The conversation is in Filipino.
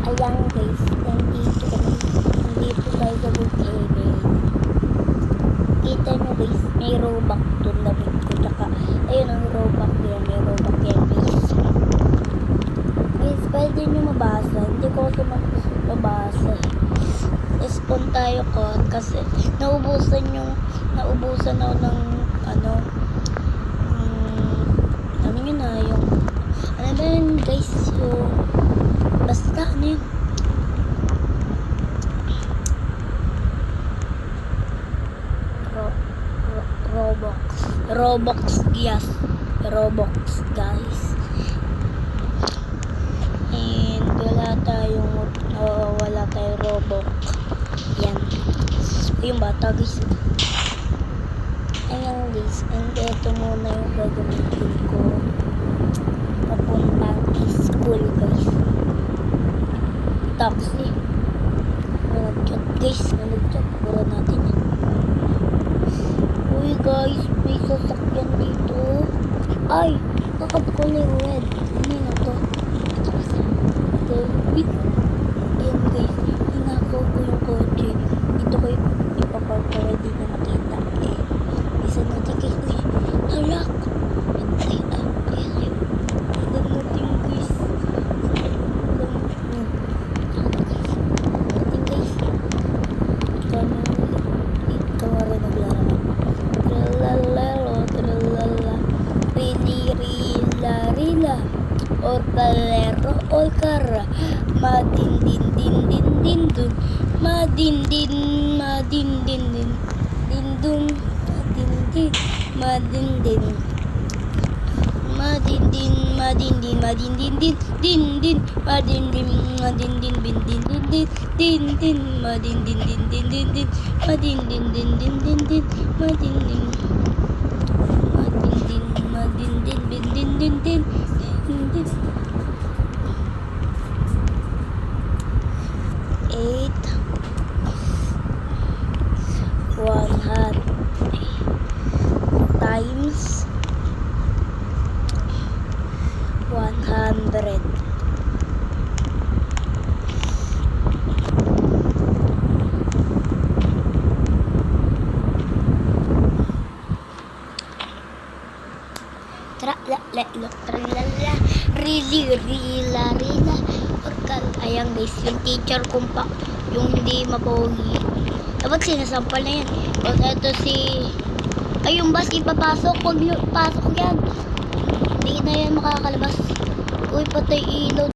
Ayan guys, nandito tayo sa Brookhaven. Kita nyo guys, may robak doon labit ko. Tsaka, ayun ang robak yan, may robak yan guys. Guys, pwede nyo mabasa. Hindi ko kasi mabasa eh. Spawn tayo ko kasi naubusan ako ng ano yun na yung ano ba yun guys, yung basta ano yun Roblox yes, Roblox guys. And wala tayong Roblox yan yung bata guys. Ayan guys, and eto muna yung gagamitin ko papuntang school guys. Taxi nag-chat guys, nag-chat pura natin yan. Uy guys, may sasakyan dito. Ay, nakapkulay red. Ano na to? Ayan guys, hinakaw ko yung kotse. Dito ko ipapark para di na makita. Eh, isa natin guys. Uy, halak! Ay, ilan natin guys. Natin guys. Kano dito rin naglaro. Tralala, rila, or kalero, or kara, madindin dun, madindin dun, eight 100 times 100. Rila, ayan guys, yung teacher kong pa, yung hindi mapogi. Dapat sinasampal na yan. Kung ito ay yung bus ipapasok, huwag nyo pasok yan. Hindi na yan makakalabas. Uy, patay ilaw.